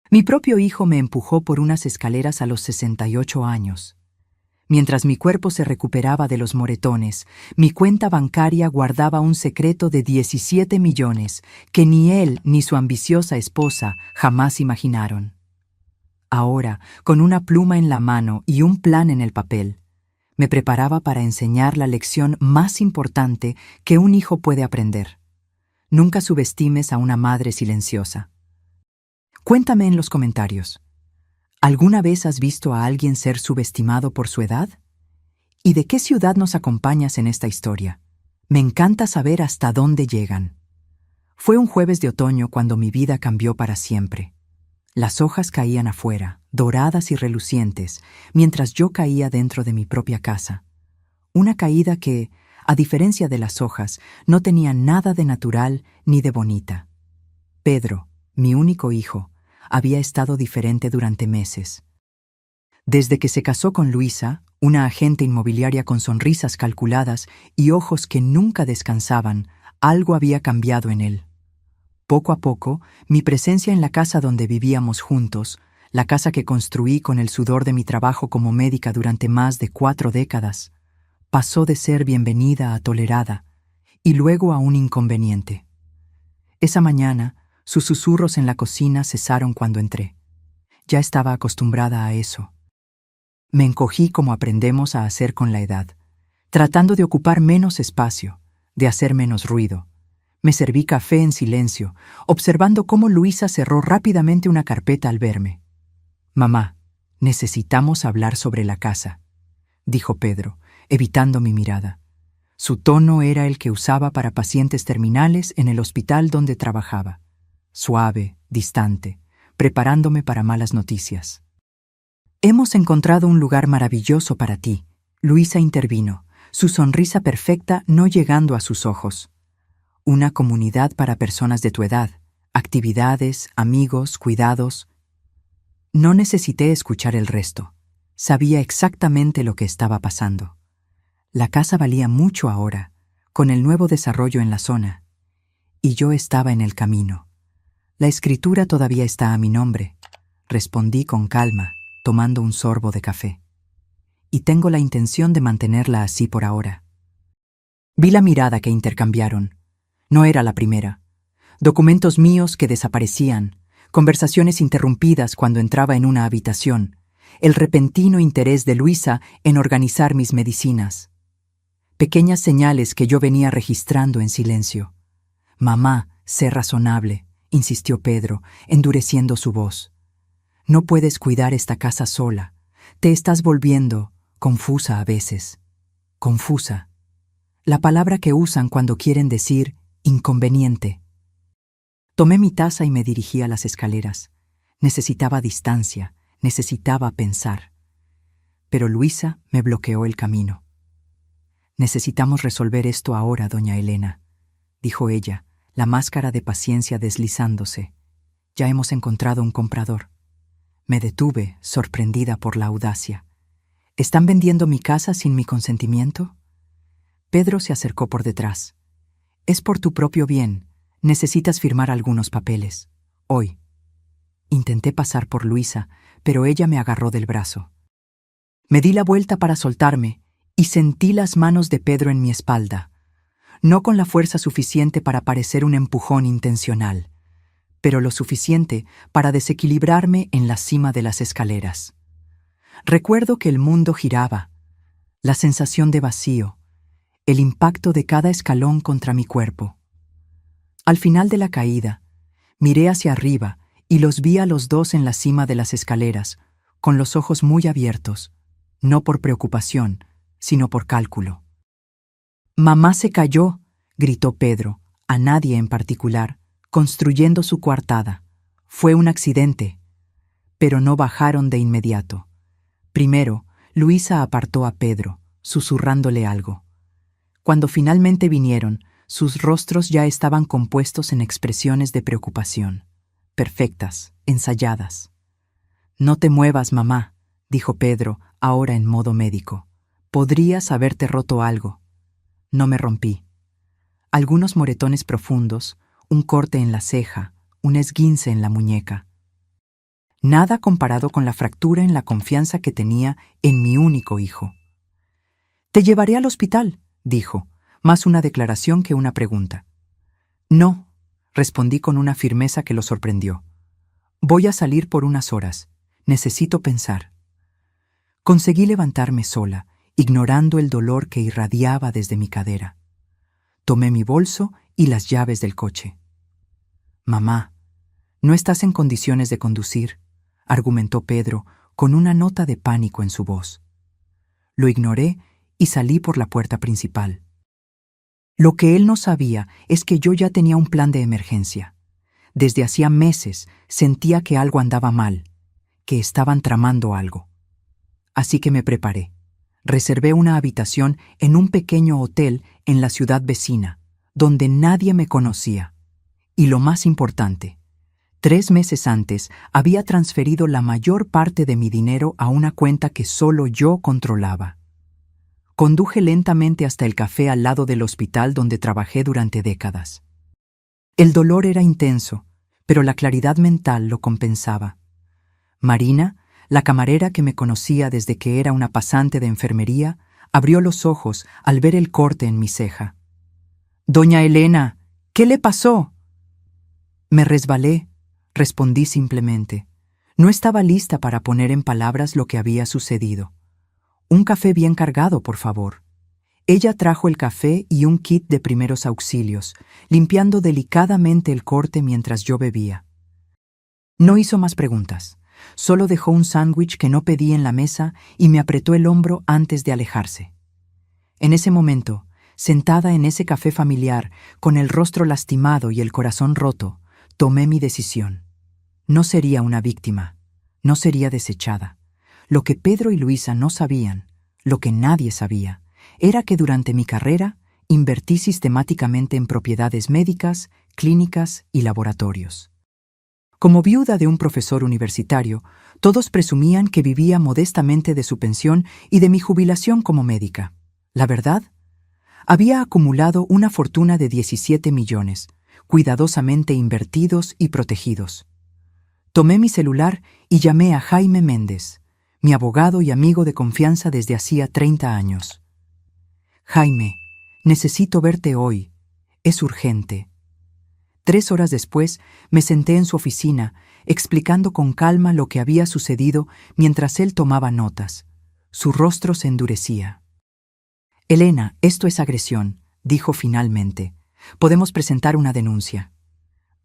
Mi propio hijo me empujó por unas escaleras a los 68 años. Mientras mi cuerpo se recuperaba de los moretones, mi cuenta bancaria guardaba un secreto de 17 millones que ni él ni su ambiciosa esposa jamás imaginaron. Ahora, con una pluma en la mano y un plan en el papel, me preparaba para enseñar la lección más importante que un hijo puede aprender. Nunca subestimes a una madre silenciosa. Cuéntame en los comentarios. ¿Alguna vez has visto a alguien ser subestimado por su edad? ¿Y de qué ciudad nos acompañas en esta historia? Me encanta saber hasta dónde llegan. Fue un jueves de otoño cuando mi vida cambió para siempre. Las hojas caían afuera, doradas y relucientes, mientras yo caía dentro de mi propia casa. Una caída que, a diferencia de las hojas, no tenía nada de natural ni de bonita. Pedro, mi único hijo, había estado diferente durante meses. Desde que se casó con Luisa, una agente inmobiliaria con sonrisas calculadas y ojos que nunca descansaban, algo había cambiado en él. Poco a poco, mi presencia en la casa donde vivíamos juntos, la casa que construí con el sudor de mi trabajo como médica durante más de 4 décadas, pasó de ser bienvenida a tolerada y luego a un inconveniente. Esa mañana, sus susurros en la cocina cesaron cuando entré. Ya estaba acostumbrada a eso. Me encogí como aprendemos a hacer con la edad, tratando de ocupar menos espacio, de hacer menos ruido. Me serví café en silencio, observando cómo Luisa cerró rápidamente una carpeta al verme. «Mamá, necesitamos hablar sobre la casa», dijo Pedro, evitando mi mirada. Su tono era el que usaba para pacientes terminales en el hospital donde trabajaba. Suave, distante, preparándome para malas noticias. «Hemos encontrado un lugar maravilloso para ti», Luisa intervino, su sonrisa perfecta no llegando a sus ojos. «Una comunidad para personas de tu edad, actividades, amigos, cuidados». No necesité escuchar el resto. Sabía exactamente lo que estaba pasando. La casa valía mucho ahora, con el nuevo desarrollo en la zona. Y yo estaba en el camino. «La escritura todavía está a mi nombre», respondí con calma, tomando un sorbo de café. «Y tengo la intención de mantenerla así por ahora». Vi la mirada que intercambiaron. No era la primera. Documentos míos que desaparecían, conversaciones interrumpidas cuando entraba en una habitación, el repentino interés de Luisa en organizar mis medicinas. Pequeñas señales que yo venía registrando en silencio. «Mamá, sé razonable», insistió Pedro, endureciendo su voz. «No puedes cuidar esta casa sola. Te estás volviendo confusa a veces». Confusa. La palabra que usan cuando quieren decir inconveniente. Tomé mi taza y me dirigí a las escaleras. Necesitaba distancia, necesitaba pensar. Pero Luisa me bloqueó el camino. «Necesitamos resolver esto ahora, doña Elena», dijo ella, la máscara de paciencia deslizándose. «Ya hemos encontrado un comprador». Me detuve, sorprendida por la audacia. «¿Están vendiendo mi casa sin mi consentimiento?» Pedro se acercó por detrás. «Es por tu propio bien. Necesitas firmar algunos papeles. Hoy». Intenté pasar por Luisa, pero ella me agarró del brazo. Me di la vuelta para soltarme y sentí las manos de Pedro en mi espalda. No con la fuerza suficiente para parecer un empujón intencional, pero lo suficiente para desequilibrarme en la cima de las escaleras. Recuerdo que el mundo giraba, la sensación de vacío, el impacto de cada escalón contra mi cuerpo. Al final de la caída, miré hacia arriba y los vi a los dos en la cima de las escaleras, con los ojos muy abiertos, no por preocupación, sino por cálculo. «Mamá se cayó», gritó Pedro, a nadie en particular, construyendo su coartada. «Fue un accidente». Pero no bajaron de inmediato. Primero, Luisa apartó a Pedro, susurrándole algo. Cuando finalmente vinieron, sus rostros ya estaban compuestos en expresiones de preocupación, perfectas, ensayadas. «No te muevas, mamá», dijo Pedro, ahora en modo médico. «Podrías haberte roto algo». No me rompí. Algunos moretones profundos, un corte en la ceja, un esguince en la muñeca. nada comparado con la fractura en la confianza que tenía en mi único hijo. «Te llevaré al hospital», dijo, más una declaración que una pregunta. «No», respondí con una firmeza que lo sorprendió. «Voy a salir por unas horas. Necesito pensar». Conseguí levantarme sola, ignorando el dolor que irradiaba desde mi cadera. Tomé mi bolso y las llaves del coche. «Mamá, no estás en condiciones de conducir», argumentó Pedro con una nota de pánico en su voz. Lo ignoré y salí por la puerta principal. Lo que él no sabía es que yo ya tenía un plan de emergencia. Desde hacía meses sentía que algo andaba mal, que estaban tramando algo. Así que me preparé. Reservé una habitación en un pequeño hotel en la ciudad vecina, donde nadie me conocía. Y lo más importante, 3 meses antes había transferido la mayor parte de mi dinero a una cuenta que solo yo controlaba. Conduje lentamente hasta el café al lado del hospital donde trabajé durante décadas. El dolor era intenso, pero la claridad mental lo compensaba. Marina, la camarera que me conocía desde que era una pasante de enfermería, abrió los ojos al ver el corte en mi ceja. «Doña Elena, ¿qué le pasó?» «Me resbalé», respondí simplemente. No estaba lista para poner en palabras lo que había sucedido. «Un café bien cargado, por favor». Ella trajo el café y un kit de primeros auxilios, limpiando delicadamente el corte mientras yo bebía. No hizo más preguntas. Solo dejó un sándwich que no pedí en la mesa y me apretó el hombro antes de alejarse. En ese momento, sentada en ese café familiar, con el rostro lastimado y el corazón roto, tomé mi decisión. No sería una víctima, no sería desechada. Lo que Pedro y Luisa no sabían, lo que nadie sabía, era que durante mi carrera invertí sistemáticamente en propiedades médicas, clínicas y laboratorios. Como viuda de un profesor universitario, todos presumían que vivía modestamente de su pensión y de mi jubilación como médica. La verdad, había acumulado una fortuna de 17 millones, cuidadosamente invertidos y protegidos. Tomé mi celular y llamé a Jaime Méndez, mi abogado y amigo de confianza desde hacía 30 años. «Jaime, necesito verte hoy. Es urgente». 3 horas después, me senté en su oficina, explicando con calma lo que había sucedido mientras él tomaba notas. Su rostro se endurecía. «Elena, esto es agresión», dijo finalmente. «Podemos presentar una denuncia».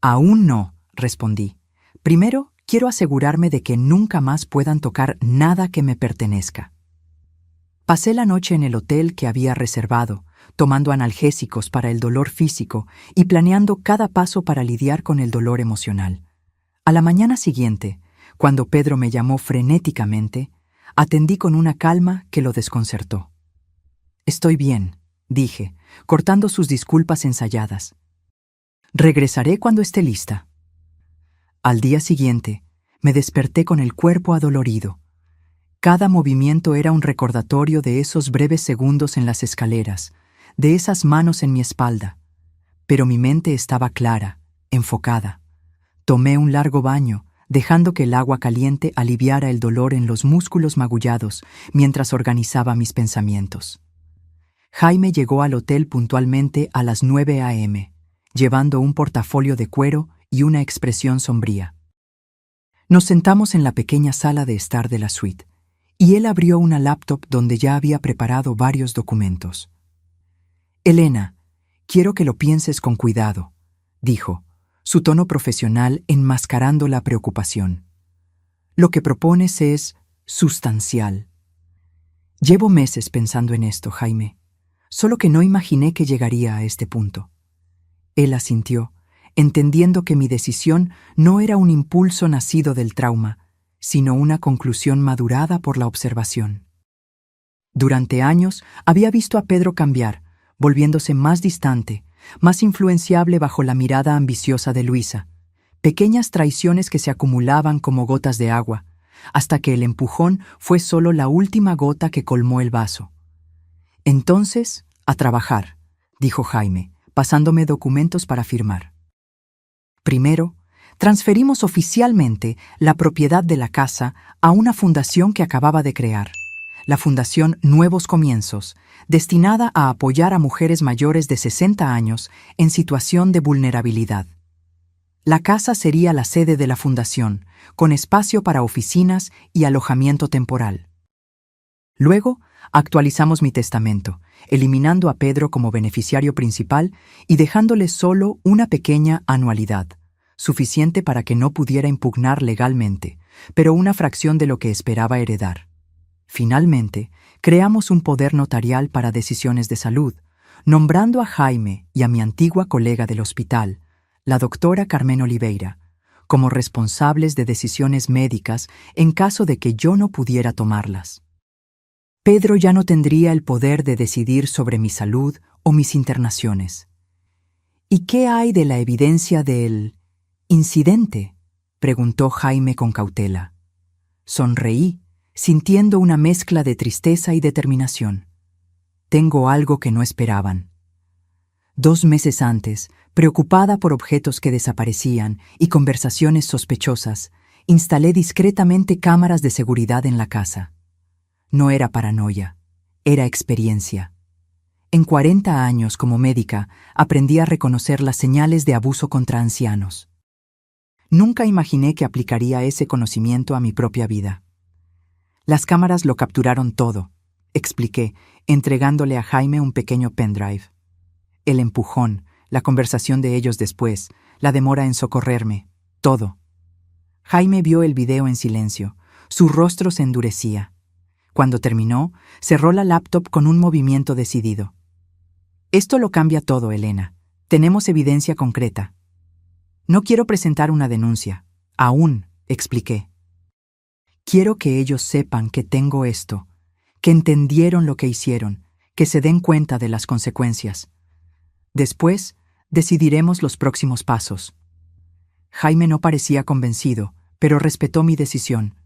«Aún no», respondí. «Primero, quiero asegurarme de que nunca más puedan tocar nada que me pertenezca». Pasé la noche en el hotel que había reservado, tomando analgésicos para el dolor físico y planeando cada paso para lidiar con el dolor emocional. A la mañana siguiente, cuando Pedro me llamó frenéticamente, atendí con una calma que lo desconcertó. «Estoy bien», dije, cortando sus disculpas ensayadas. «Regresaré cuando esté lista». Al día siguiente, me desperté con el cuerpo adolorido. Cada movimiento era un recordatorio de esos breves segundos en las escaleras, de esas manos en mi espalda. Pero mi mente estaba clara, enfocada. Tomé un largo baño, dejando que el agua caliente aliviara el dolor en los músculos magullados mientras organizaba mis pensamientos. Jaime llegó al hotel puntualmente a las 9 a.m., llevando un portafolio de cuero y una expresión sombría. Nos sentamos en la pequeña sala de estar de la suite, y él abrió una laptop donde ya había preparado varios documentos. «Elena, quiero que lo pienses con cuidado», dijo, su tono profesional enmascarando la preocupación. «Lo que propones es sustancial». «Llevo meses pensando en esto, Jaime, solo que no imaginé que llegaría a este punto». Él asintió, entendiendo que mi decisión no era un impulso nacido del trauma, sino una conclusión madurada por la observación. Durante años había visto a Pedro cambiar, volviéndose más distante, más influenciable bajo la mirada ambiciosa de Luisa, pequeñas traiciones que se acumulaban como gotas de agua, hasta que el empujón fue solo la última gota que colmó el vaso. «Entonces, a trabajar», dijo Jaime, pasándome documentos para firmar. Primero, transferimos oficialmente la propiedad de la casa a una fundación que acababa de crear, la Fundación Nuevos Comienzos, destinada a apoyar a mujeres mayores de 60 años en situación de vulnerabilidad. La casa sería la sede de la fundación, con espacio para oficinas y alojamiento temporal. Luego, actualizamos mi testamento, eliminando a Pedro como beneficiario principal y dejándole solo una pequeña anualidad, suficiente para que no pudiera impugnar legalmente, pero una fracción de lo que esperaba heredar. Finalmente, creamos un poder notarial para decisiones de salud, nombrando a Jaime y a mi antigua colega del hospital, la doctora Carmen Oliveira, como responsables de decisiones médicas en caso de que yo no pudiera tomarlas. Pedro ya no tendría el poder de decidir sobre mi salud o mis internaciones. ¿Y qué hay de la evidencia del incidente?, preguntó Jaime con cautela. Sonreí, sintiendo una mezcla de tristeza y determinación. Tengo algo que no esperaban. 2 meses antes, preocupada por objetos que desaparecían y conversaciones sospechosas, instalé discretamente cámaras de seguridad en la casa. No era paranoia, era experiencia. En 40 años como médica, aprendí a reconocer las señales de abuso contra ancianos. Nunca imaginé que aplicaría ese conocimiento a mi propia vida. Las cámaras lo capturaron todo, expliqué, entregándole a Jaime un pequeño pendrive. El empujón, la conversación de ellos después, la demora en socorrerme, todo. Jaime vio el video en silencio, su rostro se endurecía. Cuando terminó, cerró la laptop con un movimiento decidido. Esto lo cambia todo, Elena. Tenemos evidencia concreta. No quiero presentar una denuncia. Aún, expliqué. Quiero que ellos sepan que tengo esto, que entendieron lo que hicieron, que se den cuenta de las consecuencias. Después, decidiremos los próximos pasos. Jaime no parecía convencido, pero respetó mi decisión.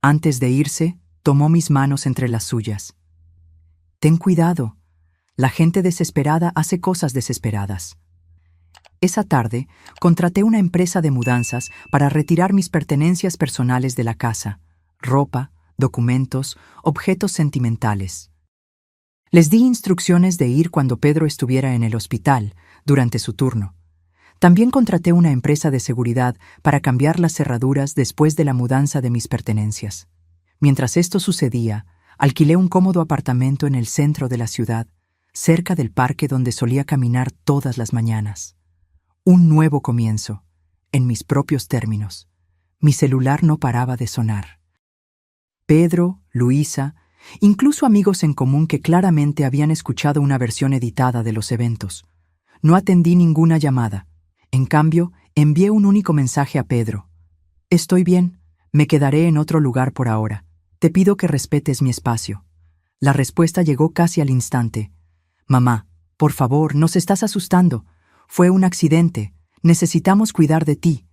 Antes de irse, tomó mis manos entre las suyas. Ten cuidado. La gente desesperada hace cosas desesperadas. Esa tarde, contraté una empresa de mudanzas para retirar mis pertenencias personales de la casa, ropa, documentos, objetos sentimentales. Les di instrucciones de ir cuando Pedro estuviera en el hospital, durante su turno. También contraté una empresa de seguridad para cambiar las cerraduras después de la mudanza de mis pertenencias. Mientras esto sucedía, alquilé un cómodo apartamento en el centro de la ciudad, cerca del parque donde solía caminar todas las mañanas. Un nuevo comienzo, en mis propios términos. Mi celular no paraba de sonar. Pedro, Luisa, incluso amigos en común que claramente habían escuchado una versión editada de los eventos. No atendí ninguna llamada. En cambio, envié un único mensaje a Pedro. Estoy bien, me quedaré en otro lugar por ahora. Te pido que respetes mi espacio. La respuesta llegó casi al instante. Mamá, por favor, nos estás asustando. Fue un accidente. Necesitamos cuidar de ti.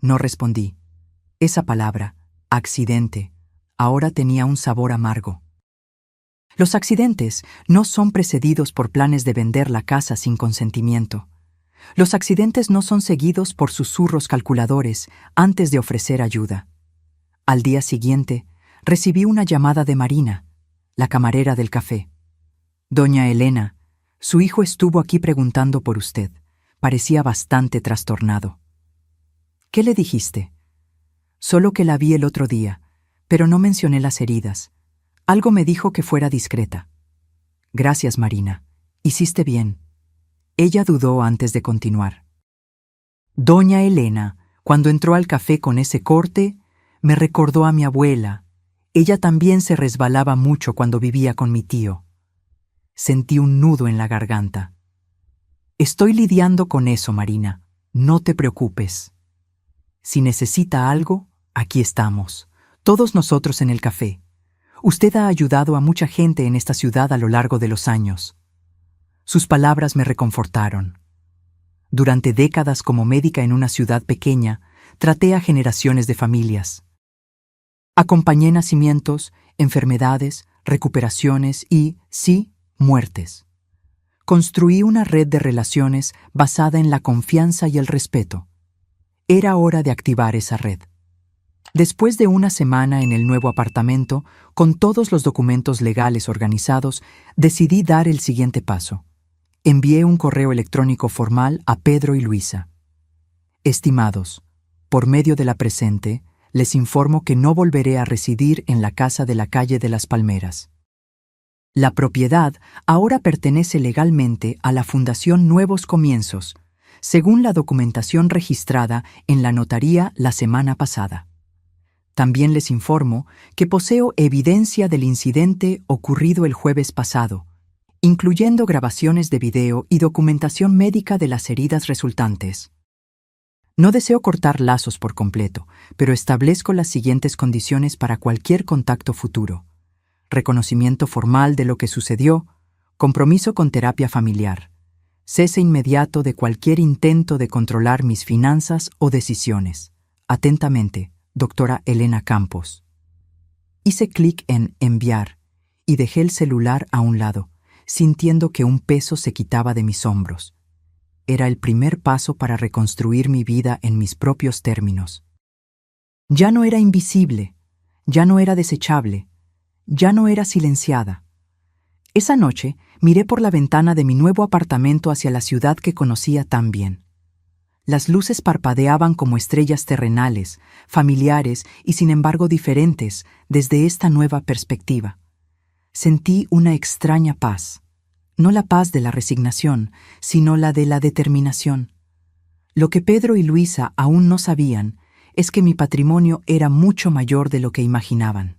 No respondí. Esa palabra, accidente, ahora tenía un sabor amargo. Los accidentes no son precedidos por planes de vender la casa sin consentimiento. Los accidentes no son seguidos por susurros calculadores antes de ofrecer ayuda. Al día siguiente, recibí una llamada de Marina, la camarera del café. Doña Elena, su hijo estuvo aquí preguntando por usted. Parecía bastante trastornado. ¿Qué le dijiste? Solo que la vi el otro día, pero no mencioné las heridas. Algo me dijo que fuera discreta. Gracias, Marina. Hiciste bien. Ella dudó antes de continuar. Doña Elena, cuando entró al café con ese corte, me recordó a mi abuela. Ella también se resbalaba mucho cuando vivía con mi tío. Sentí un nudo en la garganta. Estoy lidiando con eso, Marina. No te preocupes. Si necesita algo, aquí estamos. Todos nosotros en el café. Usted ha ayudado a mucha gente en esta ciudad a lo largo de los años. Sus palabras me reconfortaron. Durante décadas como médica en una ciudad pequeña, traté a generaciones de familias. Acompañé nacimientos, enfermedades, recuperaciones y, sí, muertes. Construí una red de relaciones basada en la confianza y el respeto. Era hora de activar esa red. Después de una semana en el nuevo apartamento, con todos los documentos legales organizados, decidí dar el siguiente paso. Envié un correo electrónico formal a Pedro y Luisa. Estimados, por medio de la presente, les informo que no volveré a residir en la casa de la calle de las Palmeras. La propiedad ahora pertenece legalmente a la Fundación Nuevos Comienzos, según la documentación registrada en la notaría la semana pasada. También les informo que poseo evidencia del incidente ocurrido el jueves pasado, incluyendo grabaciones de video y documentación médica de las heridas resultantes. No deseo cortar lazos por completo, pero establezco las siguientes condiciones para cualquier contacto futuro: reconocimiento formal de lo que sucedió, compromiso con terapia familiar, cese inmediato de cualquier intento de controlar mis finanzas o decisiones. Atentamente, doctora Elena Campos. Hice clic en enviar y dejé el celular a un lado, sintiendo que un peso se quitaba de mis hombros. Era el primer paso para reconstruir mi vida en mis propios términos. Ya no era invisible, ya no era desechable, ya no era silenciada. Esa noche miré por la ventana de mi nuevo apartamento hacia la ciudad que conocía tan bien. Las luces parpadeaban como estrellas terrenales, familiares y sin embargo diferentes desde esta nueva perspectiva. Sentí una extraña paz. No la paz de la resignación, sino la de la determinación. Lo que Pedro y Luisa aún no sabían es que mi patrimonio era mucho mayor de lo que imaginaban.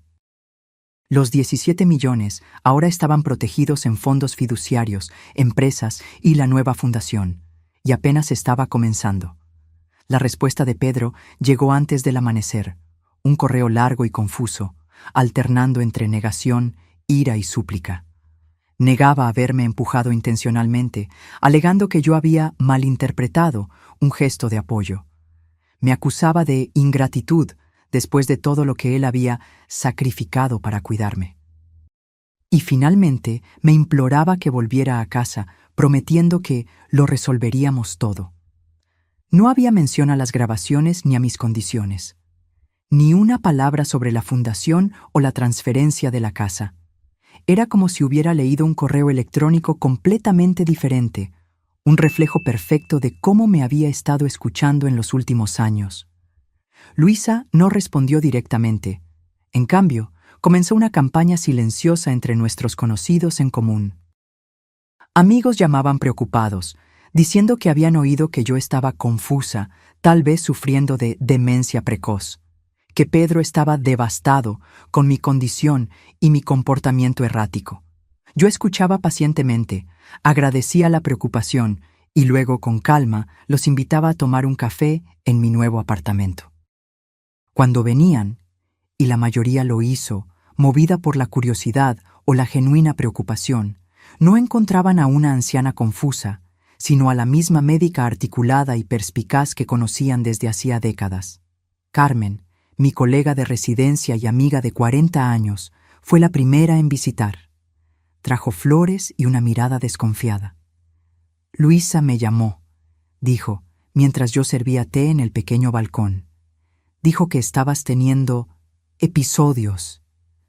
Los 17 millones ahora estaban protegidos en fondos fiduciarios, empresas y la nueva fundación, y apenas estaba comenzando. La respuesta de Pedro llegó antes del amanecer, un correo largo y confuso, alternando entre negación, ira y súplica. Negaba haberme empujado intencionalmente, alegando que yo había malinterpretado un gesto de apoyo. Me acusaba de ingratitud después de todo lo que él había sacrificado para cuidarme. Y finalmente me imploraba que volviera a casa, prometiendo que lo resolveríamos todo. No había mención a las grabaciones ni a mis condiciones. Ni una palabra sobre la fundación o la transferencia de la casa. Era como si hubiera leído un correo electrónico completamente diferente, un reflejo perfecto de cómo me había estado escuchando en los últimos años. Luisa no respondió directamente. En cambio, comenzó una campaña silenciosa entre nuestros conocidos en común. Amigos llamaban preocupados, diciendo que habían oído que yo estaba confusa, tal vez sufriendo de demencia precoz, que Pedro estaba devastado con mi condición y mi comportamiento errático. Yo escuchaba pacientemente, agradecía la preocupación y luego, con calma, los invitaba a tomar un café en mi nuevo apartamento. Cuando venían, y la mayoría lo hizo, movida por la curiosidad o la genuina preocupación, no encontraban a una anciana confusa, sino a la misma médica articulada y perspicaz que conocían desde hacía décadas. Carmen, mi colega de residencia y amiga de 40 años, fue la primera en visitar. Trajo flores y una mirada desconfiada. Luisa me llamó, dijo, mientras yo servía té en el pequeño balcón. Dijo que estabas teniendo episodios.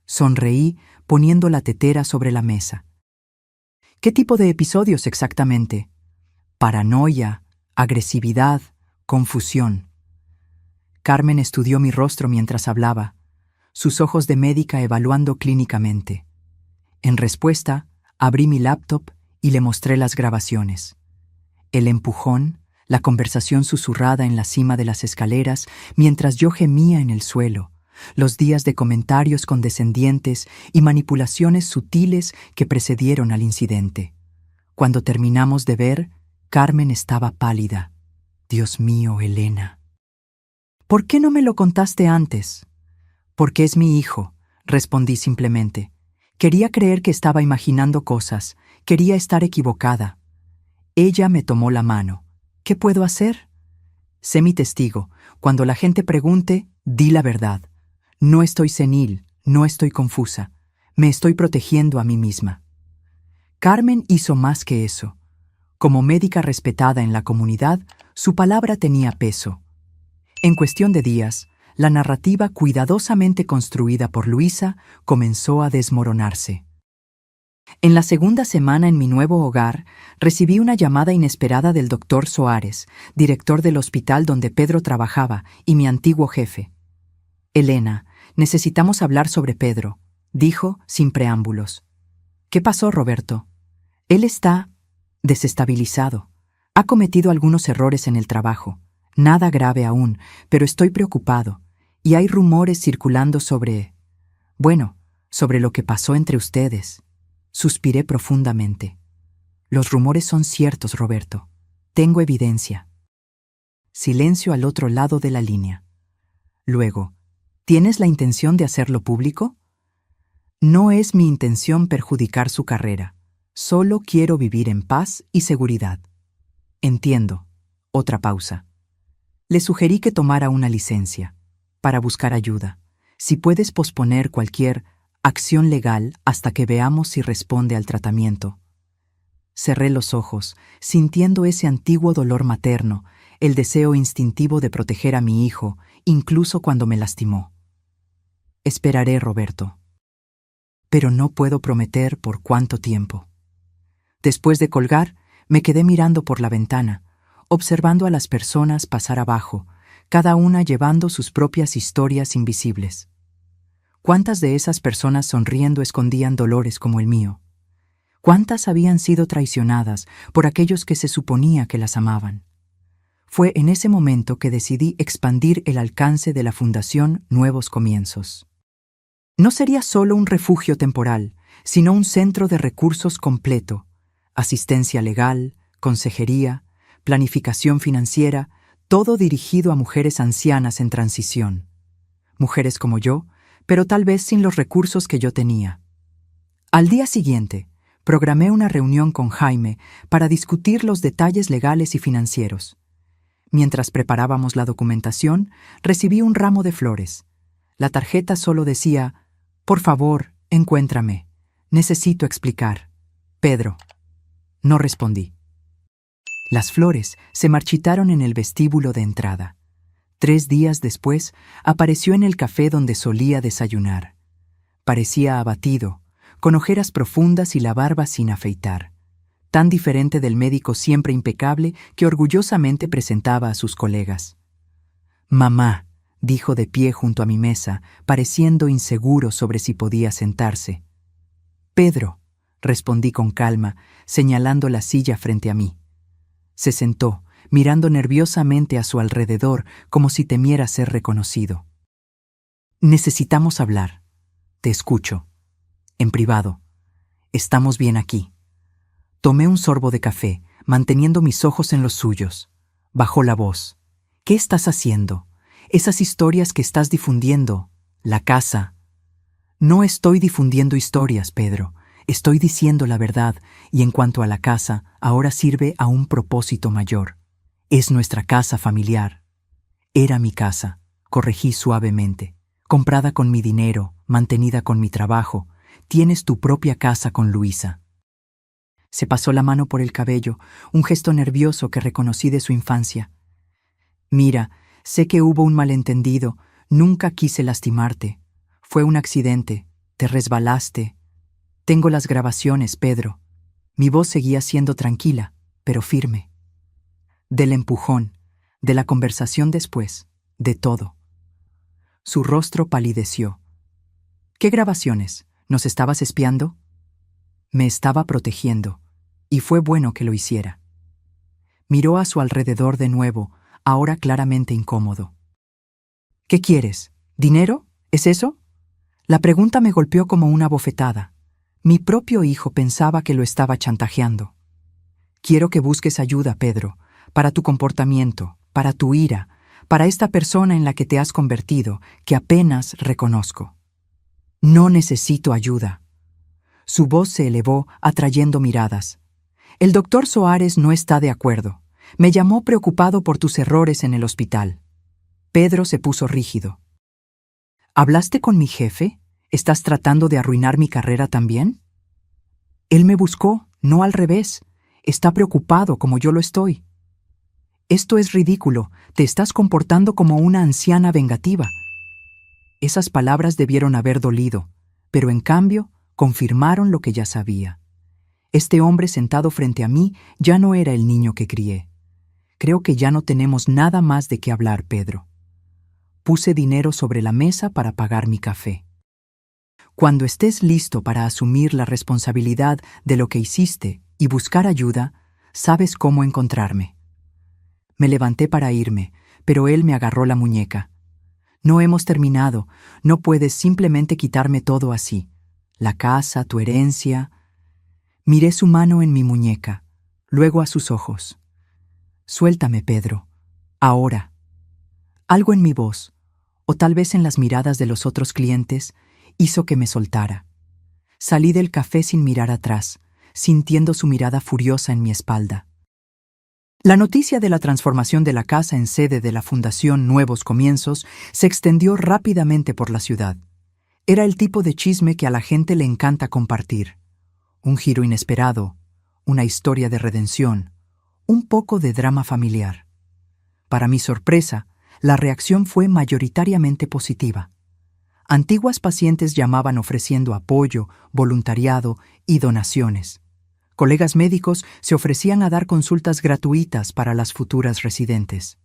Sonreí poniendo la tetera sobre la mesa. ¿Qué tipo de episodios exactamente? Paranoia, agresividad, confusión. Carmen estudió mi rostro mientras hablaba, sus ojos de médica evaluando clínicamente. En respuesta, abrí mi laptop y le mostré las grabaciones. El empujón, la conversación susurrada en la cima de las escaleras mientras yo gemía en el suelo, los días de comentarios condescendientes y manipulaciones sutiles que precedieron al incidente. Cuando terminamos de ver, Carmen estaba pálida. Dios mío, Elena. ¿Por qué no me lo contaste antes? Porque es mi hijo, respondí simplemente. Quería creer que estaba imaginando cosas, quería estar equivocada. Ella me tomó la mano. ¿Qué puedo hacer? Sé mi testigo. Cuando la gente pregunte, di la verdad. No estoy senil, no estoy confusa. Me estoy protegiendo a mí misma. Carmen hizo más que eso. Como médica respetada en la comunidad, su palabra tenía peso. En cuestión de días, la narrativa cuidadosamente construida por Luisa comenzó a desmoronarse. En la segunda semana en mi nuevo hogar, recibí una llamada inesperada del doctor Soares, director del hospital donde Pedro trabajaba y mi antiguo jefe. «Elena, necesitamos hablar sobre Pedro», dijo sin preámbulos. «¿Qué pasó, Roberto?» «Él está desestabilizado. Ha cometido algunos errores en el trabajo. Nada grave aún, pero estoy preocupado. Y hay rumores circulando sobre lo que pasó entre ustedes». Suspiré profundamente. «Los rumores son ciertos, Roberto. Tengo evidencia». Silencio al otro lado de la línea. Luego, ¿tienes la intención de hacerlo público? No es mi intención perjudicar su carrera. Solo quiero vivir en paz y seguridad. Entiendo. Otra pausa. Le sugerí que tomara una licencia, para buscar ayuda. Si puedes posponer cualquier acción legal hasta que veamos si responde al tratamiento. Cerré los ojos, sintiendo ese antiguo dolor materno, el deseo instintivo de proteger a mi hijo, incluso cuando me lastimó. Esperaré, Roberto. Pero no puedo prometer por cuánto tiempo. Después de colgar, me quedé mirando por la ventana, observando a las personas pasar abajo, cada una llevando sus propias historias invisibles. ¿Cuántas de esas personas sonriendo escondían dolores como el mío? ¿Cuántas habían sido traicionadas por aquellos que se suponía que las amaban? Fue en ese momento que decidí expandir el alcance de la Fundación Nuevos Comienzos. No sería solo un refugio temporal, sino un centro de recursos completo: asistencia legal, consejería, planificación financiera, todo dirigido a mujeres ancianas en transición. Mujeres como yo, pero tal vez sin los recursos que yo tenía. Al día siguiente, programé una reunión con Jaime para discutir los detalles legales y financieros. Mientras preparábamos la documentación, recibí un ramo de flores. La tarjeta solo decía: «Por favor, encuéntrame. Necesito explicar. Pedro». No respondí. Las flores se marchitaron en el vestíbulo de entrada. 3 días después, apareció en el café donde solía desayunar. Parecía abatido, con ojeras profundas y la barba sin afeitar. Tan diferente del médico siempre impecable que orgullosamente presentaba a sus colegas. «Mamá», dijo de pie junto a mi mesa, pareciendo inseguro sobre si podía sentarse. «Pedro», respondí con calma, señalando la silla frente a mí. Se sentó, mirando nerviosamente a su alrededor como si temiera ser reconocido. «Necesitamos hablar. Te escucho. En privado. Estamos bien aquí». Tomé un sorbo de café, manteniendo mis ojos en los suyos. Bajó la voz. «¿Qué estás haciendo? Esas historias que estás difundiendo. La casa». «No estoy difundiendo historias, Pedro. Estoy diciendo la verdad, y en cuanto a la casa, ahora sirve a un propósito mayor. Es nuestra casa familiar». «Era mi casa», corregí suavemente. «Comprada con mi dinero, mantenida con mi trabajo. Tienes tu propia casa con Luisa». Se pasó la mano por el cabello, un gesto nervioso que reconocí de su infancia. «Mira, sé que hubo un malentendido. Nunca quise lastimarte. Fue un accidente. Te resbalaste. Tengo las grabaciones, Pedro». Mi voz seguía siendo tranquila, pero firme. Del empujón, de la conversación después, de todo. Su rostro palideció. «¿Qué grabaciones? ¿Nos estabas espiando?» «Me estaba protegiendo, y fue bueno que lo hiciera». Miró a su alrededor de nuevo, ahora claramente incómodo. «¿Qué quieres? ¿Dinero? ¿Es eso?» La pregunta me golpeó como una bofetada. Mi propio hijo pensaba que lo estaba chantajeando. «Quiero que busques ayuda, Pedro, para tu comportamiento, para tu ira, para esta persona en la que te has convertido, que apenas reconozco». «No necesito ayuda». Su voz se elevó, atrayendo miradas. «El doctor Soares no está de acuerdo. Me llamó preocupado por tus errores en el hospital». Pedro se puso rígido. «¿Hablaste con mi jefe? ¿Estás tratando de arruinar mi carrera también?» «Él me buscó, no al revés. Está preocupado como yo lo estoy». Esto es ridículo, te estás comportando como una anciana vengativa. Esas palabras debieron haber dolido, pero en cambio confirmaron lo que ya sabía. Este hombre sentado frente a mí ya no era el niño que crié. Creo que ya no tenemos nada más de qué hablar, Pedro. Puse dinero sobre la mesa para pagar mi café. Cuando estés listo para asumir la responsabilidad de lo que hiciste y buscar ayuda, sabes cómo encontrarme. Me levanté para irme, pero él me agarró la muñeca. No hemos terminado, no puedes simplemente quitarme todo así. La casa, tu herencia. Miré su mano en mi muñeca, luego a sus ojos. Suéltame, Pedro. Ahora. Algo en mi voz, o tal vez en las miradas de los otros clientes, hizo que me soltara. Salí del café sin mirar atrás, sintiendo su mirada furiosa en mi espalda. La noticia de la transformación de la casa en sede de la Fundación Nuevos Comienzos se extendió rápidamente por la ciudad. Era el tipo de chisme que a la gente le encanta compartir. Un giro inesperado, una historia de redención, un poco de drama familiar. Para mi sorpresa, la reacción fue mayoritariamente positiva. Antiguas pacientes llamaban ofreciendo apoyo, voluntariado y donaciones. Colegas médicos se ofrecían a dar consultas gratuitas para las futuras residentes.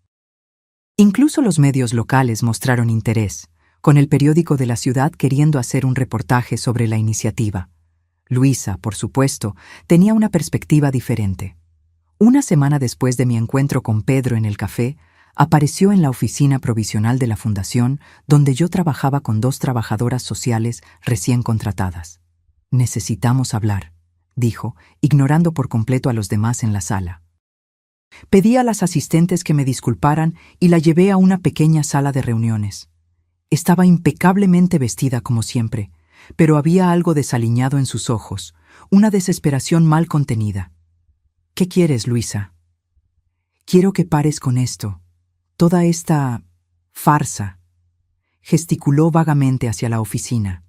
Incluso los medios locales mostraron interés, con el periódico de la ciudad queriendo hacer un reportaje sobre la iniciativa. Luisa, por supuesto, tenía una perspectiva diferente. Una semana después de mi encuentro con Pedro en el café, apareció en la oficina provisional de la fundación, donde yo trabajaba con 2 trabajadoras sociales recién contratadas. «Necesitamos hablar», dijo, ignorando por completo a los demás en la sala. Pedí a las asistentes que me disculparan y la llevé a una pequeña sala de reuniones. Estaba impecablemente vestida como siempre, pero había algo desaliñado en sus ojos, una desesperación mal contenida. «¿Qué quieres, Luisa?» «Quiero que pares con esto. Toda esta farsa», gesticuló vagamente hacia la oficina.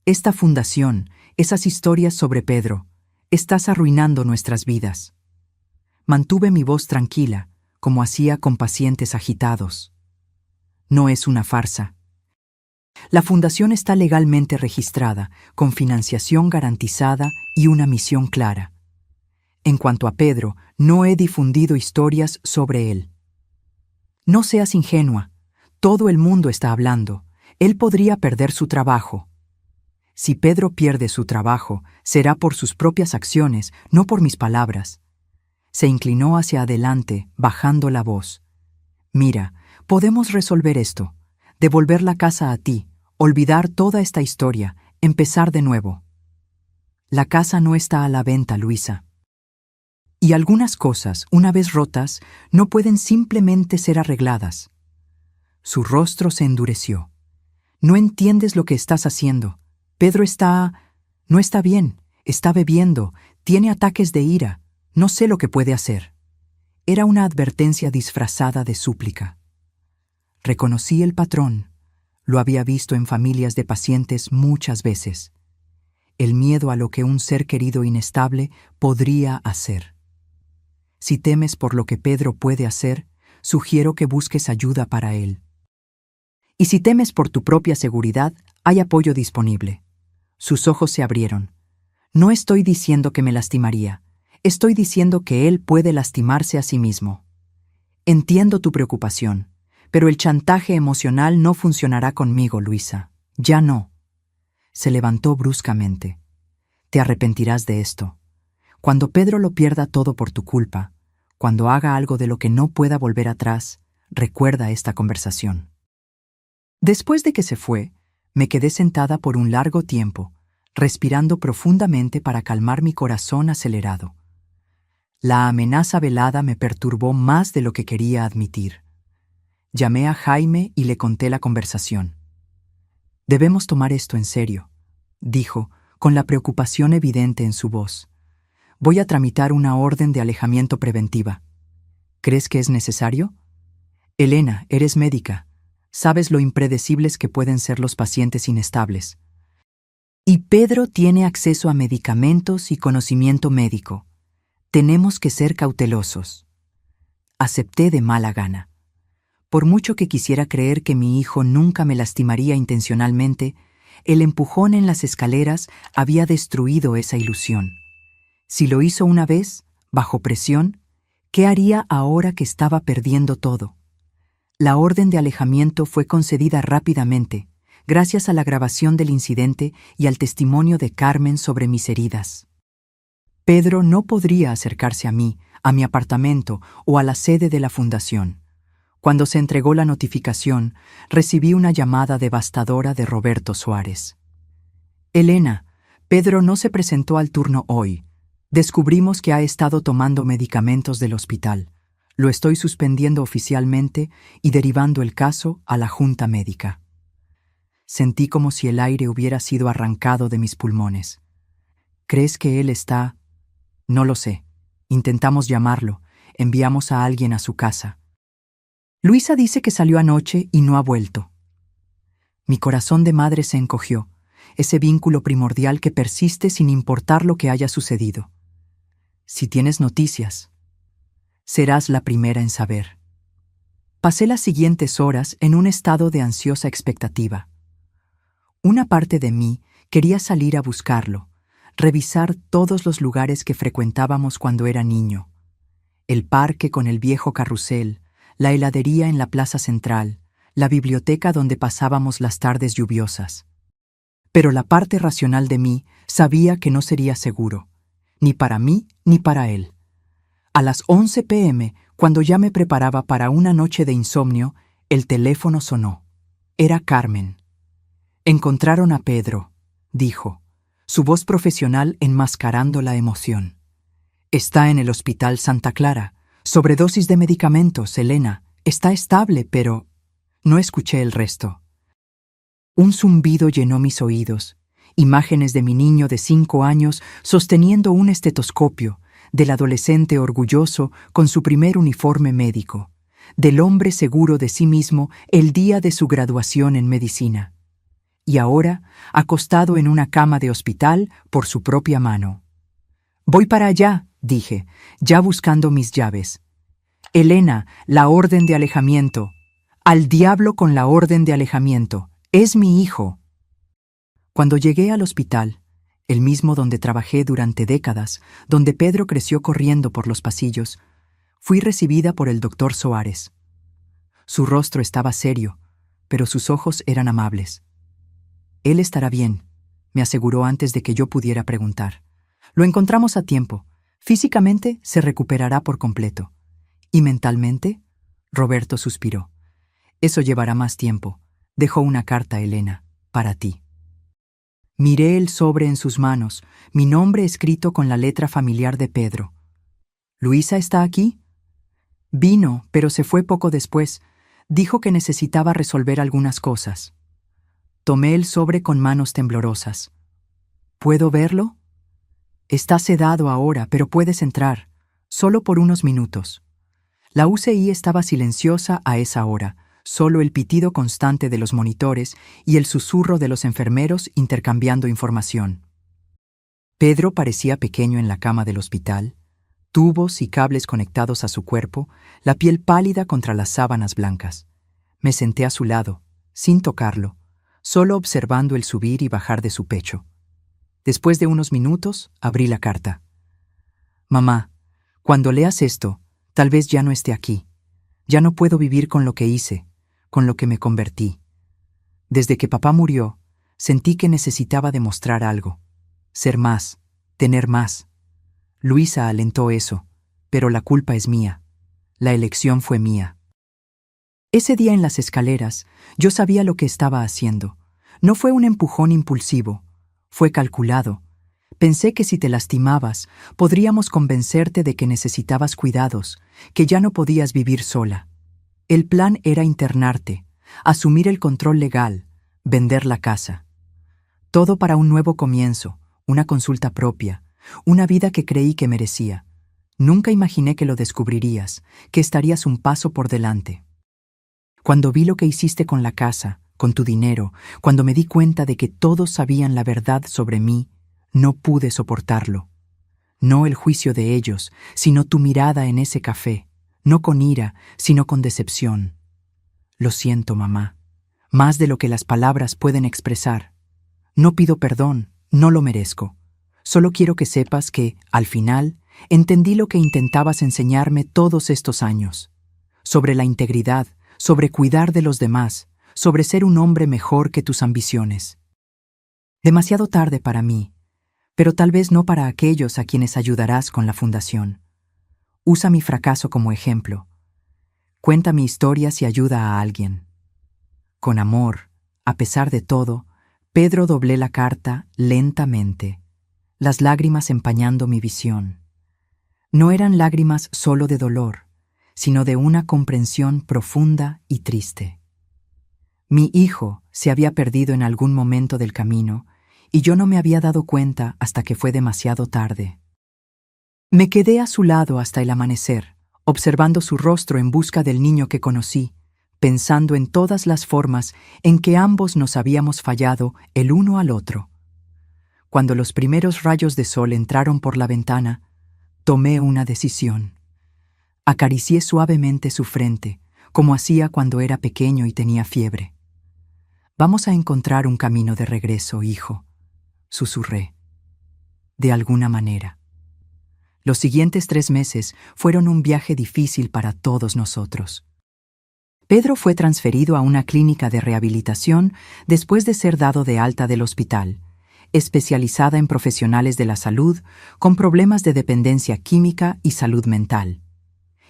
«Esta fundación, esas historias sobre Pedro, estás arruinando nuestras vidas». Mantuve mi voz tranquila, como hacía con pacientes agitados. «No es una farsa. La fundación está legalmente registrada, con financiación garantizada y una misión clara. En cuanto a Pedro, no he difundido historias sobre él. No seas ingenua. Todo el mundo está hablando. Él podría perder su trabajo. Si Pedro pierde su trabajo, será por sus propias acciones, no por mis palabras». Se inclinó hacia adelante, bajando la voz. «Mira, podemos resolver esto. Devolver la casa a ti, olvidar toda esta historia, empezar de nuevo. La casa no está a la venta, Luisa. Y algunas cosas, una vez rotas, no pueden simplemente ser arregladas». Su rostro se endureció. «No entiendes lo que estás haciendo. Pedro no está bien, está bebiendo, tiene ataques de ira. No sé lo que puede hacer». Era una advertencia disfrazada de súplica. Reconocí el patrón. Lo había visto en familias de pacientes muchas veces. El miedo a lo que un ser querido inestable podría hacer. Si temes por lo que Pedro puede hacer, sugiero que busques ayuda para él. Y si temes por tu propia seguridad, hay apoyo disponible. Sus ojos se abrieron. «No estoy diciendo que me lastimaría. Estoy diciendo que él puede lastimarse a sí mismo. Entiendo tu preocupación, pero el chantaje emocional no funcionará conmigo, Luisa. Ya no». Se levantó bruscamente. «Te arrepentirás de esto. Cuando Pedro lo pierda todo por tu culpa, cuando haga algo de lo que no pueda volver atrás, recuerda esta conversación». Después de que se fue, me quedé sentada por un largo tiempo, respirando profundamente para calmar mi corazón acelerado. La amenaza velada me perturbó más de lo que quería admitir. Llamé a Jaime y le conté la conversación. «Debemos tomar esto en serio», dijo, con la preocupación evidente en su voz. «Voy a tramitar una orden de alejamiento preventiva. ¿Crees que es necesario? Elena, eres médica. Sabes lo impredecibles que pueden ser los pacientes inestables. Y Pedro tiene acceso a medicamentos y conocimiento médico. Tenemos que ser cautelosos». Acepté de mala gana. Por mucho que quisiera creer que mi hijo nunca me lastimaría intencionalmente, el empujón en las escaleras había destruido esa ilusión. Si lo hizo una vez, bajo presión, ¿qué haría ahora que estaba perdiendo todo? La orden de alejamiento fue concedida rápidamente, gracias a la grabación del incidente y al testimonio de Carmen sobre mis heridas. Pedro no podría acercarse a mí, a mi apartamento o a la sede de la fundación. Cuando se entregó la notificación, recibí una llamada devastadora de Roberto Suárez. Elena, Pedro no se presentó al turno hoy. Descubrimos que ha estado tomando medicamentos del hospital. Lo estoy suspendiendo oficialmente y derivando el caso a la junta médica. Sentí como si el aire hubiera sido arrancado de mis pulmones. ¿Crees que él está? No lo sé. Intentamos llamarlo. Enviamos a alguien a su casa. Luisa dice que salió anoche y no ha vuelto. Mi corazón de madre se encogió, ese vínculo primordial que persiste sin importar lo que haya sucedido. Si tienes noticias, serás la primera en saber. Pasé las siguientes horas en un estado de ansiosa expectativa. Una parte de mí quería salir a buscarlo, revisar todos los lugares que frecuentábamos cuando era niño. El parque con el viejo carrusel, la heladería en la plaza central, la biblioteca donde pasábamos las tardes lluviosas. Pero la parte racional de mí sabía que no sería seguro, ni para mí ni para él. A las 11 p.m., cuando ya me preparaba para una noche de insomnio, el teléfono sonó. Era Carmen. Encontraron a Pedro, dijo, su voz profesional enmascarando la emoción. Está en el Hospital Santa Clara. Sobredosis de medicamentos, Elena. Está estable, pero... No escuché el resto. Un zumbido llenó mis oídos. Imágenes de mi niño de 5 años sosteniendo un estetoscopio, del adolescente orgulloso con su primer uniforme médico, del hombre seguro de sí mismo el día de su graduación en medicina. Y ahora, acostado en una cama de hospital por su propia mano. «Voy para allá», dije, ya buscando mis llaves. «Elena, la orden de alejamiento. Al diablo con la orden de alejamiento. Es mi hijo». Cuando llegué al hospital, el mismo donde trabajé durante décadas, donde Pedro creció corriendo por los pasillos, fui recibida por el doctor Suárez. Su rostro estaba serio, pero sus ojos eran amables. «Él estará bien», me aseguró antes de que yo pudiera preguntar. «Lo encontramos a tiempo. Físicamente se recuperará por completo. ¿Y mentalmente?», Roberto suspiró. «Eso llevará más tiempo. Dejó una carta, Elena, para ti». Miré el sobre en sus manos, mi nombre escrito con la letra familiar de Pedro. «¿Luisa está aquí?» «Vino, pero se fue poco después. Dijo que necesitaba resolver algunas cosas». Tomé el sobre con manos temblorosas. «¿Puedo verlo?» «Está sedado ahora, pero puedes entrar, solo por unos minutos». La UCI estaba silenciosa a esa hora, solo el pitido constante de los monitores y el susurro de los enfermeros intercambiando información. Pedro parecía pequeño en la cama del hospital, tubos y cables conectados a su cuerpo, la piel pálida contra las sábanas blancas. Me senté a su lado, sin tocarlo, solo observando el subir y bajar de su pecho. Después de unos minutos, abrí la carta. «Mamá, cuando leas esto, tal vez ya no esté aquí. Ya no puedo vivir con lo que hice, con lo que me convertí. Desde que papá murió, sentí que necesitaba demostrar algo. Ser más, tener más. Luisa alentó eso, pero la culpa es mía. La elección fue mía». Ese día en las escaleras, yo sabía lo que estaba haciendo. No fue un empujón impulsivo, fue calculado. Pensé que si te lastimabas, podríamos convencerte de que necesitabas cuidados, que ya no podías vivir sola. El plan era internarte, asumir el control legal, vender la casa. Todo para un nuevo comienzo, una consulta propia, una vida que creí que merecía. Nunca imaginé que lo descubrirías, que estarías un paso por delante. Cuando vi lo que hiciste con la casa, con tu dinero, cuando me di cuenta de que todos sabían la verdad sobre mí, no pude soportarlo. No el juicio de ellos, sino tu mirada en ese café, no con ira, sino con decepción. Lo siento, mamá, más de lo que las palabras pueden expresar. No pido perdón, no lo merezco. Solo quiero que sepas que, al final, entendí lo que intentabas enseñarme todos estos años. Sobre la integridad, sobre cuidar de los demás, sobre ser un hombre mejor que tus ambiciones. Demasiado tarde para mí, pero tal vez no para aquellos a quienes ayudarás con la fundación. Usa mi fracaso como ejemplo. Cuenta mi historia si ayuda a alguien. Con amor, a pesar de todo, Pedro doblé la carta lentamente, las lágrimas empañando mi visión. No eran lágrimas solo de dolor, sino de una comprensión profunda y triste. Mi hijo se había perdido en algún momento del camino y yo no me había dado cuenta hasta que fue demasiado tarde. Me quedé a su lado hasta el amanecer, observando su rostro en busca del niño que conocí, pensando en todas las formas en que ambos nos habíamos fallado el uno al otro. Cuando los primeros rayos de sol entraron por la ventana, tomé una decisión. Acaricié suavemente su frente, como hacía cuando era pequeño y tenía fiebre. «Vamos a encontrar un camino de regreso, hijo», susurré. De alguna manera. Los siguientes 3 meses fueron un viaje difícil para todos nosotros. Pedro fue transferido a una clínica de rehabilitación después de ser dado de alta del hospital, especializada en profesionales de la salud con problemas de dependencia química y salud mental.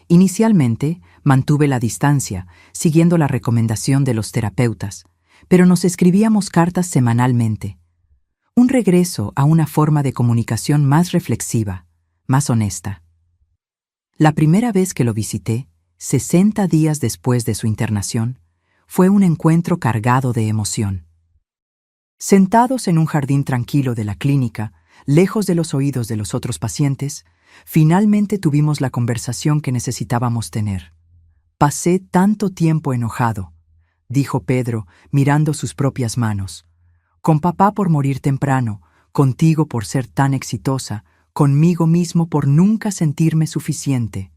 Inicialmente, mantuve la distancia, siguiendo la recomendación de los terapeutas, pero nos escribíamos cartas semanalmente. Un regreso a una forma de comunicación más reflexiva, más honesta. La primera vez que lo visité, 60 días después de su internación, fue un encuentro cargado de emoción. Sentados en un jardín tranquilo de la clínica, lejos de los oídos de los otros pacientes, finalmente tuvimos la conversación que necesitábamos tener. «Pasé tanto tiempo enojado», dijo Pedro, mirando sus propias manos. «Con papá por morir temprano, contigo por ser tan exitosa, conmigo mismo por nunca sentirme suficiente».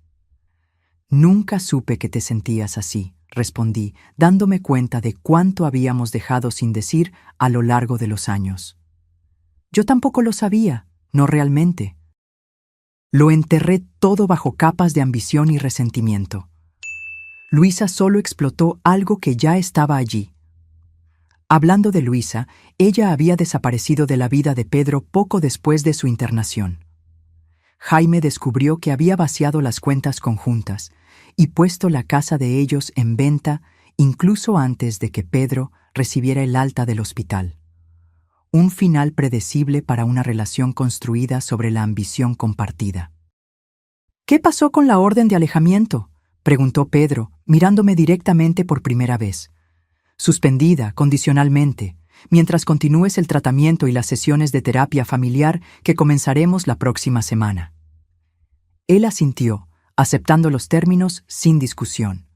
«Nunca supe que te sentías así», respondí, dándome cuenta de cuánto habíamos dejado sin decir a lo largo de los años. Yo tampoco lo sabía, no realmente. Lo enterré todo bajo capas de ambición y resentimiento. Luisa solo explotó algo que ya estaba allí. Hablando de Luisa, ella había desaparecido de la vida de Pedro poco después de su internación. Jaime descubrió que había vaciado las cuentas conjuntas y puesto la casa de ellos en venta incluso antes de que Pedro recibiera el alta del hospital. Un final predecible para una relación construida sobre la ambición compartida. «¿Qué pasó con la orden de alejamiento?», preguntó Pedro, mirándome directamente por primera vez. «Suspendida, condicionalmente, mientras continúes el tratamiento y las sesiones de terapia familiar que comenzaremos la próxima semana». Él asintió, aceptando los términos sin discusión.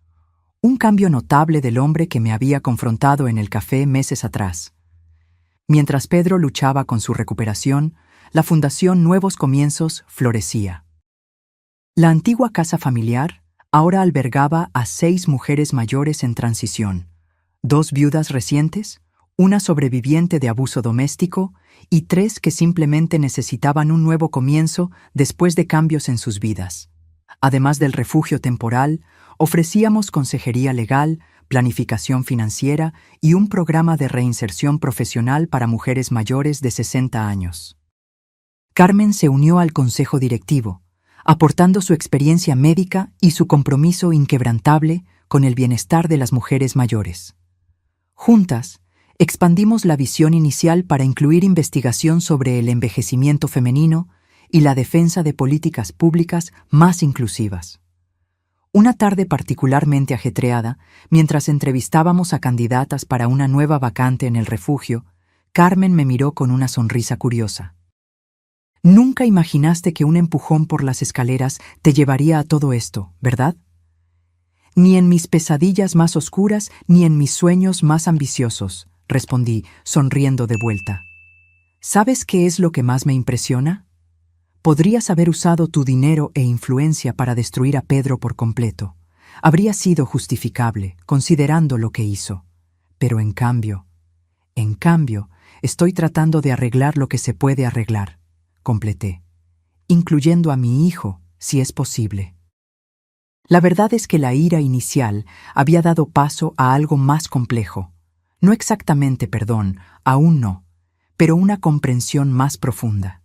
Un cambio notable del hombre que me había confrontado en el café meses atrás. Mientras Pedro luchaba con su recuperación, la Fundación Nuevos Comienzos florecía. La antigua casa familiar ahora albergaba a 6 mujeres mayores en transición, 2 viudas recientes, una sobreviviente de abuso doméstico y 3 que simplemente necesitaban un nuevo comienzo después de cambios en sus vidas. Además del refugio temporal, ofrecíamos consejería legal, planificación financiera y un programa de reinserción profesional para mujeres mayores de 60 años. Carmen se unió al consejo directivo, aportando su experiencia médica y su compromiso inquebrantable con el bienestar de las mujeres mayores. Juntas, expandimos la visión inicial para incluir investigación sobre el envejecimiento femenino y la defensa de políticas públicas más inclusivas. Una tarde particularmente ajetreada, mientras entrevistábamos a candidatas para una nueva vacante en el refugio, Carmen me miró con una sonrisa curiosa. «Nunca imaginaste que un empujón por las escaleras te llevaría a todo esto, ¿verdad? Ni en mis pesadillas más oscuras, ni en mis sueños más ambiciosos», respondí, sonriendo de vuelta. «¿Sabes qué es lo que más me impresiona? Podrías haber usado tu dinero e influencia para destruir a Pedro por completo. Habría sido justificable, considerando lo que hizo. Pero en cambio, estoy tratando de arreglar lo que se puede arreglar, completé, incluyendo a mi hijo, si es posible. La verdad es que la ira inicial había dado paso a algo más complejo. No exactamente perdón, aún no, pero una comprensión más profunda.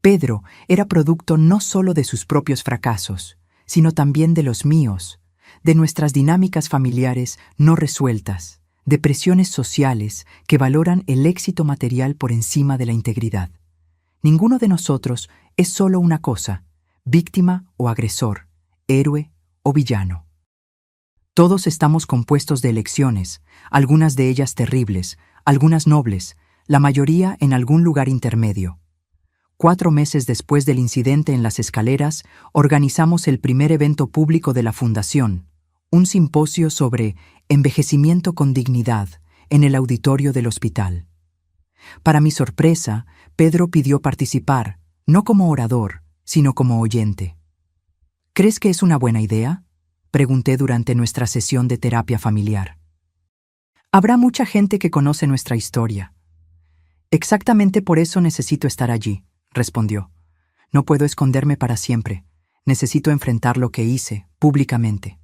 Pedro era producto no solo de sus propios fracasos, sino también de los míos, de nuestras dinámicas familiares no resueltas, de presiones sociales que valoran el éxito material por encima de la integridad. Ninguno de nosotros es solo una cosa, víctima o agresor, héroe o villano. Todos estamos compuestos de elecciones, algunas de ellas terribles, algunas nobles, la mayoría en algún lugar intermedio. 4 meses después del incidente en las escaleras, organizamos el primer evento público de la Fundación, un simposio sobre envejecimiento con dignidad en el auditorio del hospital. Para mi sorpresa, Pedro pidió participar, no como orador, sino como oyente. ¿Crees que es una buena idea?, pregunté durante nuestra sesión de terapia familiar. Habrá mucha gente que conoce nuestra historia. Exactamente por eso necesito estar allí, respondió. No puedo esconderme para siempre. Necesito enfrentar lo que hice, públicamente.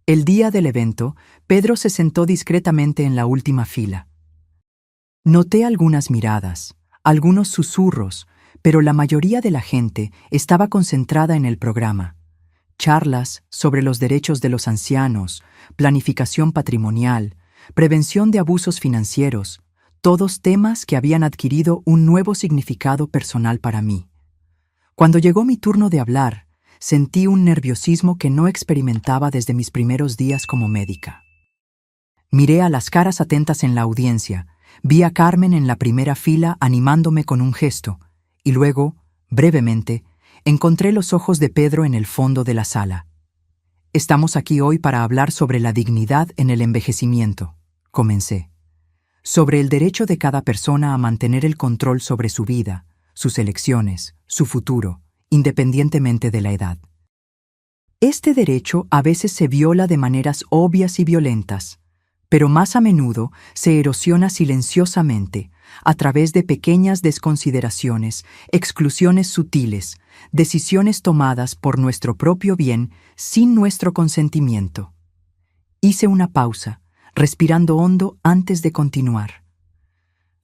El día del evento, Pedro se sentó discretamente en la última fila. Noté algunas miradas, algunos susurros, pero la mayoría de la gente estaba concentrada en el programa. Charlas sobre los derechos de los ancianos, planificación patrimonial, prevención de abusos financieros, todos temas que habían adquirido un nuevo significado personal para mí. Cuando llegó mi turno de hablar, sentí un nerviosismo que no experimentaba desde mis primeros días como médica. Miré a las caras atentas en la audiencia, vi a Carmen en la primera fila animándome con un gesto, y luego, brevemente, encontré los ojos de Pedro en el fondo de la sala. Estamos aquí hoy para hablar sobre la dignidad en el envejecimiento, comencé. Sobre el derecho de cada persona a mantener el control sobre su vida, sus elecciones, su futuro, independientemente de la edad. Este derecho a veces se viola de maneras obvias y violentas, pero más a menudo se erosiona silenciosamente, a través de pequeñas desconsideraciones, exclusiones sutiles, decisiones tomadas por nuestro propio bien sin nuestro consentimiento. Hice una pausa, respirando hondo antes de continuar.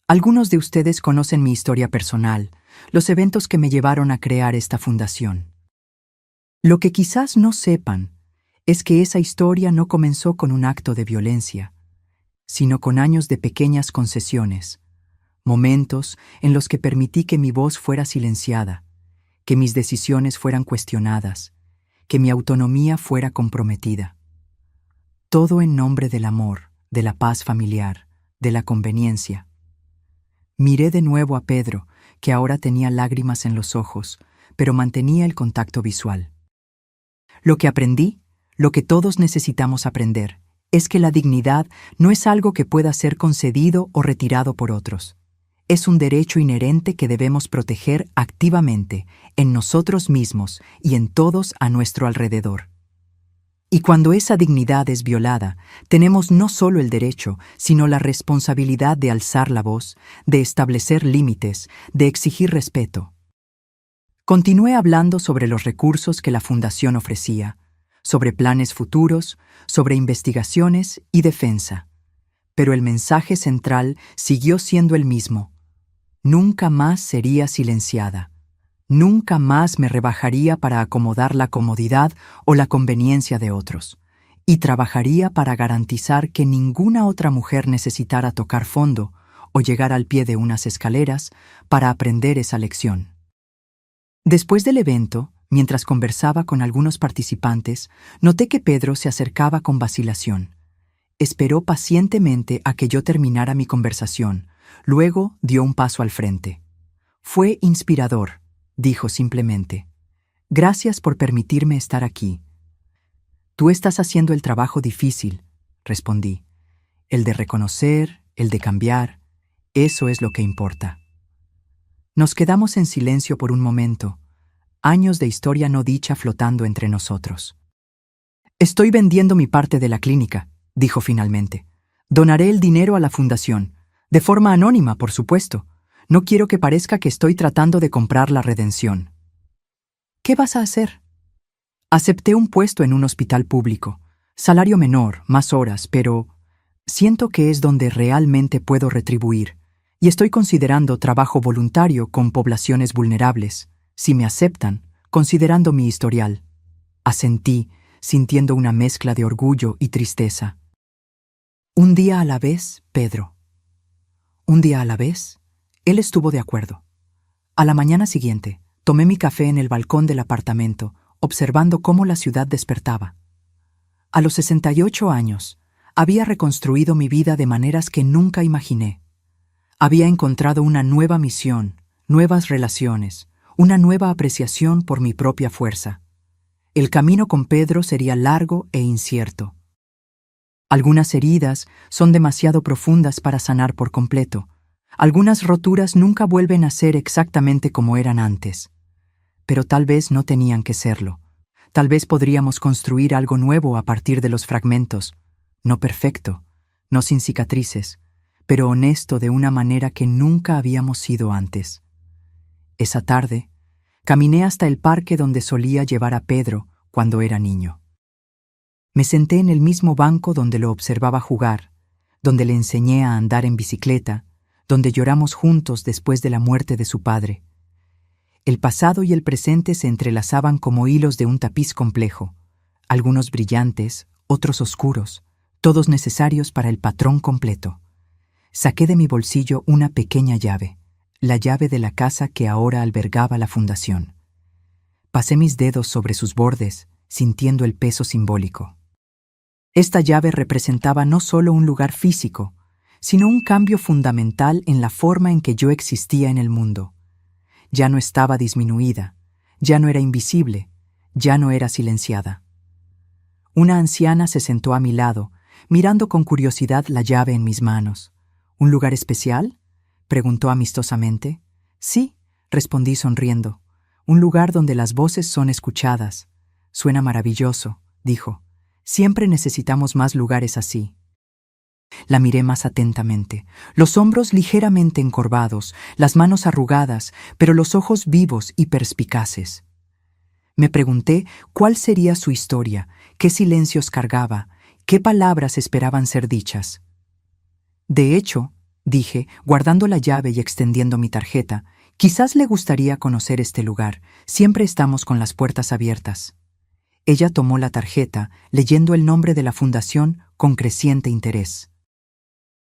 Algunos de ustedes conocen mi historia personal, los eventos que me llevaron a crear esta fundación. Lo que quizás no sepan es que esa historia no comenzó con un acto de violencia, sino con años de pequeñas concesiones, momentos en los que permití que mi voz fuera silenciada, que mis decisiones fueran cuestionadas, que mi autonomía fuera comprometida. Todo en nombre del amor, de la paz familiar, de la conveniencia. Miré de nuevo a Pedro, que ahora tenía lágrimas en los ojos, pero mantenía el contacto visual. Lo que aprendí, lo que todos necesitamos aprender, es que la dignidad no es algo que pueda ser concedido o retirado por otros. Es un derecho inherente que debemos proteger activamente, en nosotros mismos y en todos a nuestro alrededor. Y cuando esa dignidad es violada, tenemos no solo el derecho, sino la responsabilidad de alzar la voz, de establecer límites, de exigir respeto. Continué hablando sobre los recursos que la Fundación ofrecía, sobre planes futuros, sobre investigaciones y defensa. Pero el mensaje central siguió siendo el mismo. Nunca más sería silenciada. Nunca más me rebajaría para acomodar la comodidad o la conveniencia de otros, y trabajaría para garantizar que ninguna otra mujer necesitara tocar fondo o llegar al pie de unas escaleras para aprender esa lección. Después del evento, mientras conversaba con algunos participantes, noté que Pedro se acercaba con vacilación. Esperó pacientemente a que yo terminara mi conversación, luego dio un paso al frente. Fue inspirador, dijo simplemente. Gracias por permitirme estar aquí. Tú estás haciendo el trabajo difícil, respondí. El de reconocer, el de cambiar, eso es lo que importa. Nos quedamos en silencio por un momento, años de historia no dicha flotando entre nosotros. Estoy vendiendo mi parte de la clínica, dijo finalmente. Donaré el dinero a la fundación, de forma anónima, por supuesto. No quiero que parezca que estoy tratando de comprar la redención. ¿Qué vas a hacer? Acepté un puesto en un hospital público. Salario menor, más horas, pero siento que es donde realmente puedo retribuir, y estoy considerando trabajo voluntario con poblaciones vulnerables, si me aceptan, considerando mi historial. Asentí, sintiendo una mezcla de orgullo y tristeza. Un día a la vez, Pedro. Un día a la vez, él estuvo de acuerdo. A la mañana siguiente, tomé mi café en el balcón del apartamento, observando cómo la ciudad despertaba. A los 68 años, había reconstruido mi vida de maneras que nunca imaginé. Había encontrado una nueva misión, nuevas relaciones, una nueva apreciación por mi propia fuerza. El camino con Pedro sería largo e incierto. Algunas heridas son demasiado profundas para sanar por completo. Algunas roturas nunca vuelven a ser exactamente como eran antes. Pero tal vez no tenían que serlo. Tal vez podríamos construir algo nuevo a partir de los fragmentos, no perfecto, no sin cicatrices, pero honesto de una manera que nunca habíamos sido antes. Esa tarde, caminé hasta el parque donde solía llevar a Pedro cuando era niño. Me senté en el mismo banco donde lo observaba jugar, donde le enseñé a andar en bicicleta, donde lloramos juntos después de la muerte de su padre. El pasado y el presente se entrelazaban como hilos de un tapiz complejo, algunos brillantes, otros oscuros, todos necesarios para el patrón completo. Saqué de mi bolsillo una pequeña llave, la llave de la casa que ahora albergaba la fundación. Pasé mis dedos sobre sus bordes, sintiendo el peso simbólico. Esta llave representaba no solo un lugar físico, sino un cambio fundamental en la forma en que yo existía en el mundo. Ya no estaba disminuida, ya no era invisible, ya no era silenciada. Una anciana se sentó a mi lado, mirando con curiosidad la llave en mis manos. ¿Un lugar especial?, preguntó amistosamente. Sí, respondí sonriendo. Un lugar donde las voces son escuchadas. Suena maravilloso, dijo. Siempre necesitamos más lugares así. La miré más atentamente, los hombros ligeramente encorvados, las manos arrugadas, pero los ojos vivos y perspicaces. Me pregunté cuál sería su historia, qué silencios cargaba, qué palabras esperaban ser dichas. De hecho, dije, guardando la llave y extendiendo mi tarjeta, quizás le gustaría conocer este lugar, siempre estamos con las puertas abiertas. Ella tomó la tarjeta, leyendo el nombre de la fundación con creciente interés.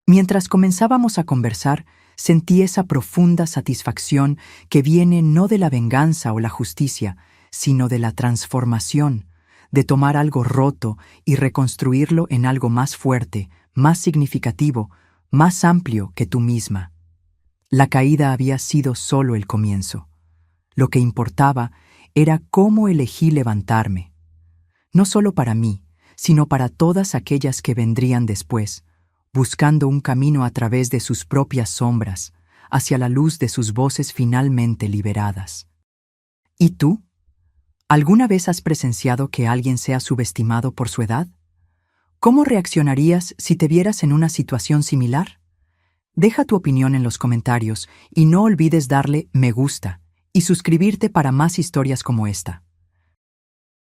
Mientras comenzábamos a conversar, sentí esa profunda satisfacción que viene no de la venganza o la justicia, sino de la transformación, de tomar algo roto y reconstruirlo en algo más fuerte, más significativo, más amplio que tú misma. La caída había sido solo el comienzo. Lo que importaba era cómo elegí levantarme. No solo para mí, sino para todas aquellas que vendrían después, buscando un camino a través de sus propias sombras, hacia la luz de sus voces finalmente liberadas. ¿Y tú? ¿Alguna vez has presenciado que alguien sea subestimado por su edad? ¿Cómo reaccionarías si te vieras en una situación similar? Deja tu opinión en los comentarios y no olvides darle me gusta y suscribirte para más historias como esta.